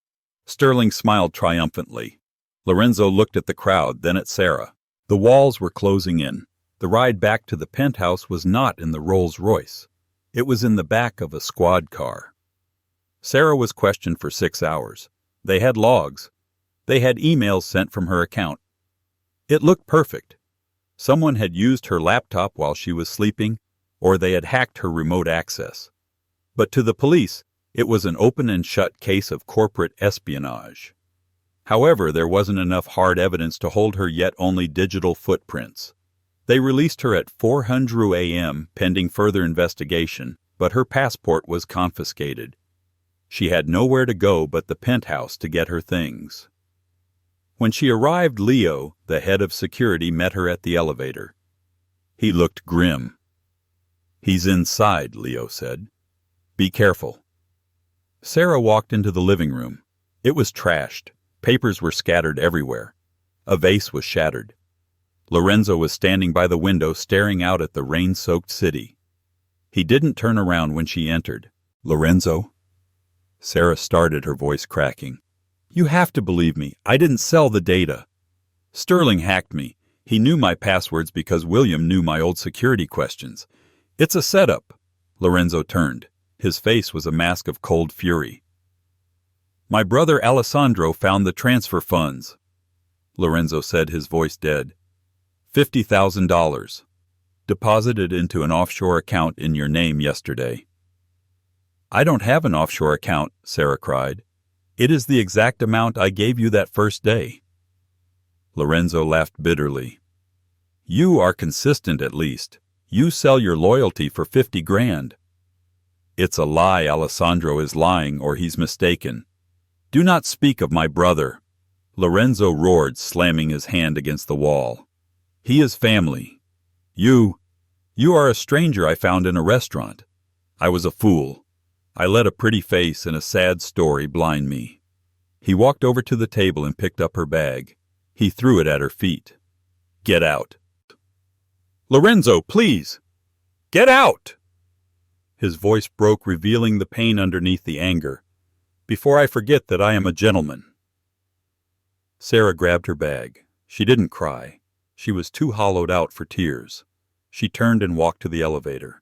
A: Sterling smiled triumphantly. Lorenzo looked at the crowd, then at Sarah. The walls were closing in. The ride back to the penthouse was not in the Rolls-Royce. It was in the back of a squad car. Sarah was questioned for 6 hours. They had logs. They had emails sent from her account. It looked perfect. Someone had used her laptop while she was sleeping, or they had hacked her remote access. But to the police, it was an open and shut case of corporate espionage. However, there wasn't enough hard evidence to hold her yet only digital footprints. They released her at 4:00 a.m. pending further investigation, but her passport was confiscated. She had nowhere to go but the penthouse to get her things. When she arrived, Leo, the head of security, met her at the elevator. He looked grim. "He's inside," Leo said. "Be careful." Sarah walked into the living room. It was trashed. Papers were scattered everywhere. A vase was shattered. Lorenzo was standing by the window staring out at the rain-soaked city. He didn't turn around when she entered. "Lorenzo?" Sarah started, her voice cracking. "You have to believe me. I didn't sell the data. Sterling hacked me. He knew my passwords because William knew my old security questions. It's a setup." Lorenzo turned. His face was a mask of cold fury. "My brother Alessandro found the transfer funds," Lorenzo said, his voice dead. $50,000. Deposited into an offshore account in your name yesterday." "I don't have an offshore account," Sarah cried. "It is the exact amount I gave you that first day." Lorenzo laughed bitterly. "You are consistent at least. You sell your loyalty for 50 grand. It's a lie. Alessandro is lying or he's mistaken. Do not speak of my brother." Lorenzo roared, slamming his hand against the wall. "He is family. You are a stranger I found in a restaurant. I was a fool. I let a pretty face and a sad story blind me." He walked over to the table and picked up her bag. He threw it at her feet. "Get out." "Lorenzo, please! Get out!" His voice broke, revealing the pain underneath the anger. "Before I forget that I am a gentleman." Sarah grabbed her bag. She didn't cry. She was too hollowed out for tears. She turned and walked to the elevator.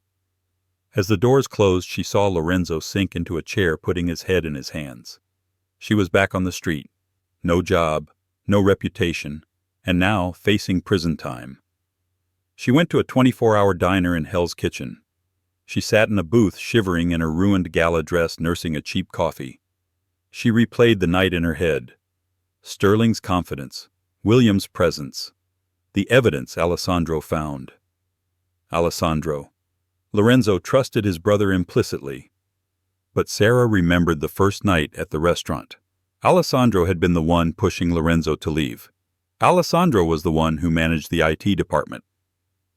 A: As the doors closed, she saw Lorenzo sink into a chair, putting his head in his hands. She was back on the street. No job, no reputation, and now facing prison time. She went to a 24-hour diner in Hell's Kitchen. She sat in a booth, shivering in her ruined gala dress, nursing a cheap coffee. She replayed the night in her head. Sterling's confidence, William's presence, the evidence Alessandro found. Alessandro. Lorenzo trusted his brother implicitly. But Sarah remembered the first night at the restaurant. Alessandro had been the one pushing Lorenzo to leave. Alessandro was the one who managed the IT department.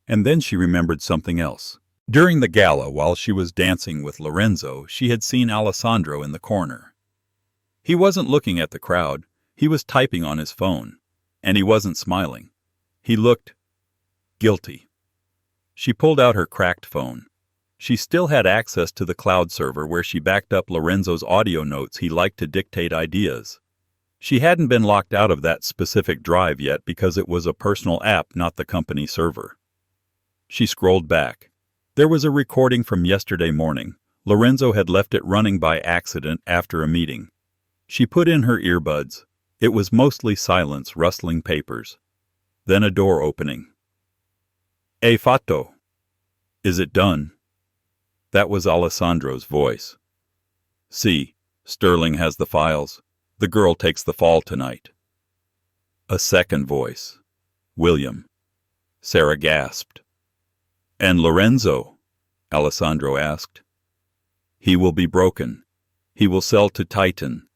A: And then she remembered something else. During the gala, while she was dancing with Lorenzo, she had seen Alessandro in the corner. He wasn't looking at the crowd. He was typing on his phone. And he wasn't smiling. He looked guilty. She pulled out her cracked phone. She still had access to the cloud server where she backed up Lorenzo's audio notes. He liked to dictate ideas. She hadn't been locked out of that specific drive yet because it was a personal app, not the company server. She scrolled back. There was a recording from yesterday morning. Lorenzo had left it running by accident after a meeting. She put in her earbuds. It was mostly silence, rustling papers. Then a door opening. "È fatto." "Is it done?" That was Alessandro's voice. "See, Sterling has the files. The girl takes the fall tonight." A second voice. "William." Sarah gasped. "And Lorenzo?" Alessandro asked. "He will be broken. He will sell to Titan.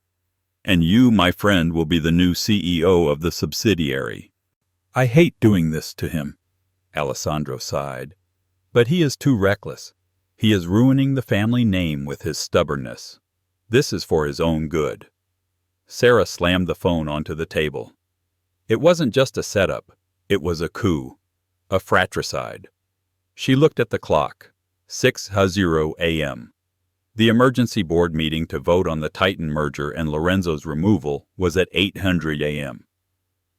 A: And you, my friend, will be the new CEO of the subsidiary." "I hate doing this to him," Alessandro sighed. "But he is too reckless. He is ruining the family name with his stubbornness. This is for his own good." Sarah slammed the phone onto the table. It wasn't just a setup. It was a coup. A fratricide. She looked at the clock. 6:00 a.m. The emergency board meeting to vote on the Titan merger and Lorenzo's removal was at 8:00 a.m.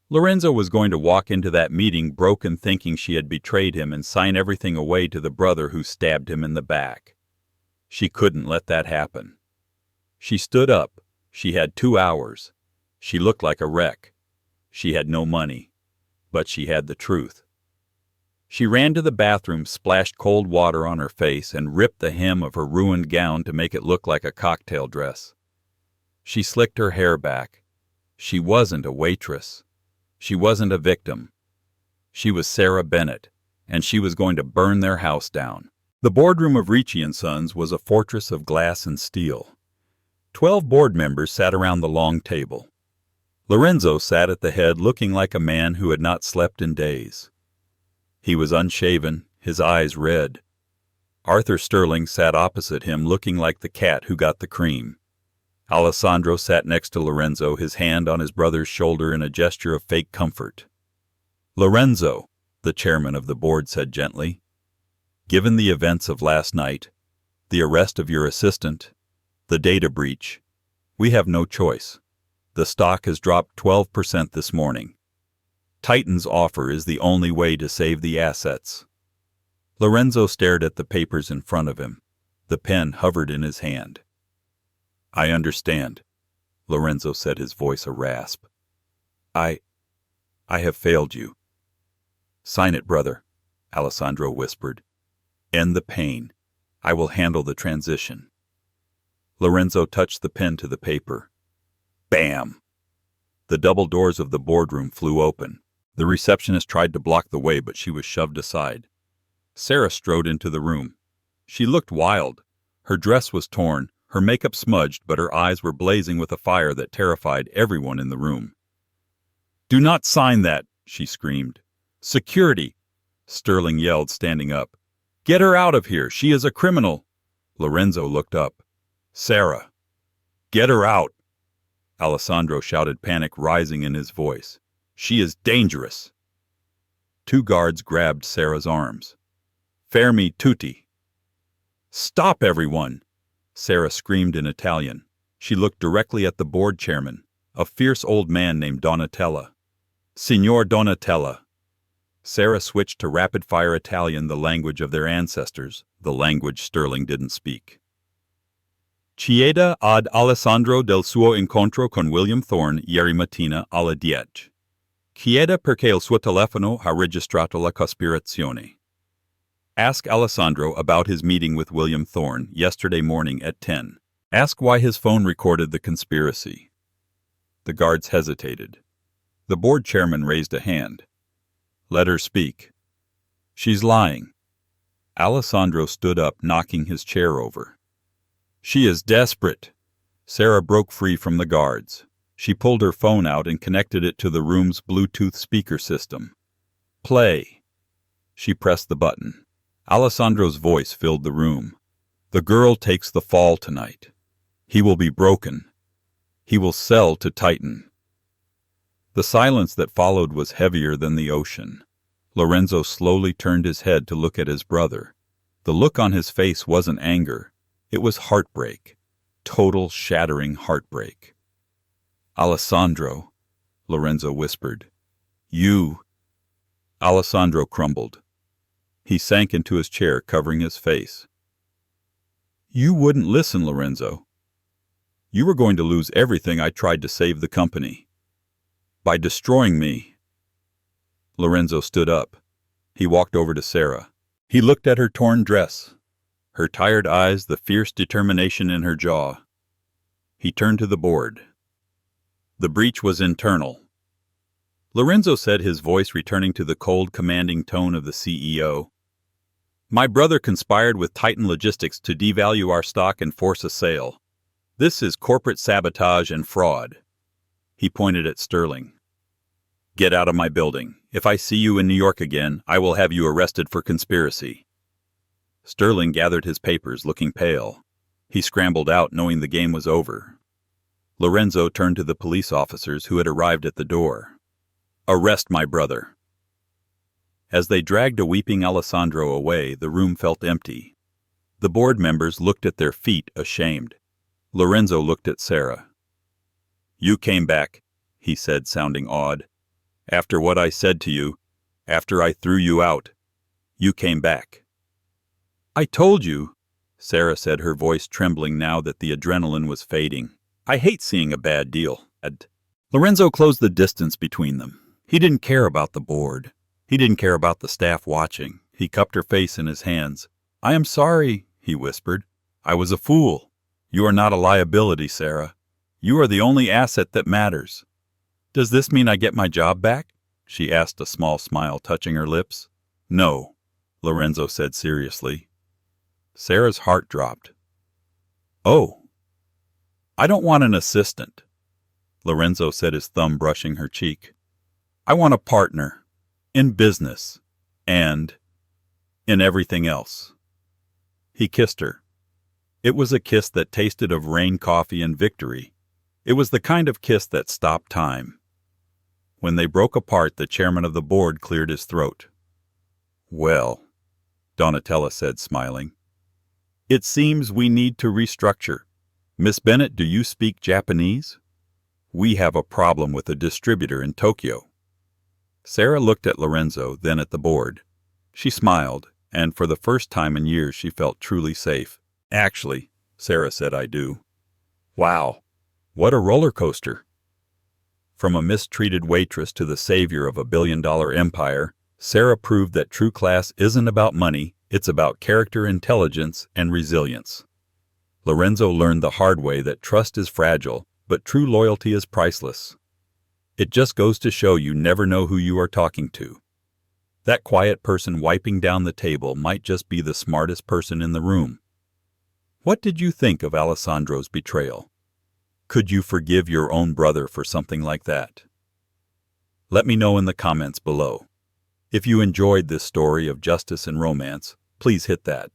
A: Lorenzo was going to walk into that meeting broken, thinking she had betrayed him, and sign everything away to the brother who stabbed him in the back. She couldn't let that happen. She stood up. She had 2 hours. She looked like a wreck. She had no money. But she had the truth. She ran to the bathroom, splashed cold water on her face, and ripped the hem of her ruined gown to make it look like a cocktail dress. She slicked her hair back. She wasn't a waitress. She wasn't a victim. She was Sarah Bennett, and she was going to burn their house down. The boardroom of Ricci & Sons was a fortress of glass and steel. 12 board members sat around the long table. Lorenzo sat at the head, looking like a man who had not slept in days. He was unshaven, his eyes red. Arthur Sterling sat opposite him, looking like the cat who got the cream. Alessandro sat next to Lorenzo, his hand on his brother's shoulder in a gesture of fake comfort. "Lorenzo," the chairman of the board said gently, "given the events of last night, the arrest of your assistant, the data breach, we have no choice. The stock has dropped 12% this morning. Titan's offer is the only way to save the assets." Lorenzo stared at the papers in front of him. The pen hovered in his hand. "I understand," Lorenzo said, his voice a rasp. I have failed you." "Sign it, brother," Alessandro whispered. "End the pain. I will handle the transition." Lorenzo touched the pen to the paper. Bam! The double doors of the boardroom flew open. The receptionist tried to block the way, but she was shoved aside. Sarah strode into the room. She looked wild. Her dress was torn, her makeup smudged, but her eyes were blazing with a fire that terrified everyone in the room. "Do not sign that!" she screamed. "Security!" Sterling yelled, standing up. "Get her out of here! She is a criminal!" Lorenzo looked up. "Sarah! Get her out!" Alessandro shouted, panic rising in his voice. "She is dangerous!" Two guards grabbed Sarah's arms. "Fermi tutti!" "Stop, everyone!" Sarah screamed in Italian. She looked directly at the board chairman, a fierce old man named Donatella. "Signor Donatella!" Sarah switched to rapid-fire Italian, the language of their ancestors, the language Sterling didn't speak. "Chieda ad Alessandro del suo incontro con William Thorne ieri mattina alle 10. Chieda perché il suo telefono ha registrato la cospirazione." Ask Alessandro about his meeting with William Thorne yesterday morning at 10. Ask why his phone recorded the conspiracy. The guards hesitated. The board chairman raised a hand. "Let her speak." "She's lying." Alessandro stood up, knocking his chair over. "She is desperate." Sarah broke free from the guards. She pulled her phone out and connected it to the room's Bluetooth speaker system. "Play." She pressed the button. Alessandro's voice filled the room. "The girl takes the fall tonight. He will be broken. He will sell to Titan." The silence that followed was heavier than the ocean. Lorenzo slowly turned his head to look at his brother. The look on his face wasn't anger. It was heartbreak. Total, shattering heartbreak. "Alessandro," Lorenzo whispered. "You." Alessandro crumbled. He sank into his chair, covering his face. "You wouldn't listen, Lorenzo. You were going to lose everything I tried to save the company. By destroying me." Lorenzo stood up. He walked over to Sarah. He looked at her torn dress, her tired eyes, the fierce determination in her jaw. He turned to the board. "The breach was internal," Lorenzo said, his voice returning to the cold, commanding tone of the CEO. "My brother conspired with Titan Logistics to devalue our stock and force a sale. This is corporate sabotage and fraud." He pointed at Sterling. "Get out of my building. If I see you in New York again, I will have you arrested for conspiracy." Sterling gathered his papers, looking pale. He scrambled out, knowing the game was over. Lorenzo turned to the police officers who had arrived at the door. "Arrest my brother." As they dragged a weeping Alessandro away, the room felt empty. The board members looked at their feet, ashamed. Lorenzo looked at Sarah. "You came back," he said, sounding awed. "After what I said to you, after I threw you out, you came back." "I told you," Sarah said, her voice trembling now that the adrenaline was fading. "I hate seeing a bad deal." Lorenzo closed the distance between them. He didn't care about the board. He didn't care about the staff watching. He cupped her face in his hands. "I am sorry," he whispered. "I was a fool. You are not a liability, Sarah. You are the only asset that matters." "Does this mean I get my job back?" she asked, a small smile touching her lips. "No," Lorenzo said seriously. Sarah's heart dropped. "Oh." "I don't want an assistant," Lorenzo said, his thumb brushing her cheek. "I want a partner. In business. And in everything else." He kissed her. It was a kiss that tasted of rain, coffee, and victory. It was the kind of kiss that stopped time. When they broke apart, the chairman of the board cleared his throat. "Well," Donatella said, smiling, "it seems we need to restructure. Miss Bennett, do you speak Japanese? We have a problem with a distributor in Tokyo." Sarah looked at Lorenzo, then at the board. She smiled, and for the first time in years she felt truly safe. "Actually," Sarah said, "I do." "Wow, what a roller coaster." From a mistreated waitress to the savior of a billion-dollar empire, Sarah proved that true class isn't about money, it's about character, intelligence, and resilience. Lorenzo learned the hard way that trust is fragile, but true loyalty is priceless. It just goes to show you never know who you are talking to. That quiet person wiping down the table might just be the smartest person in the room. What did you think of Alessandro's betrayal? Could you forgive your own brother for something like that? Let me know in the comments below. If you enjoyed this story of justice and romance, please hit that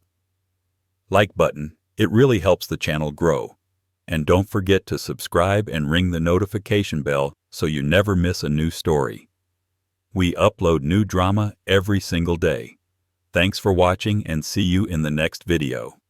A: like button. It really helps the channel grow. And don't forget to subscribe and ring the notification bell so you never miss a new story. We upload new drama every single day. Thanks for watching and see you in the next video.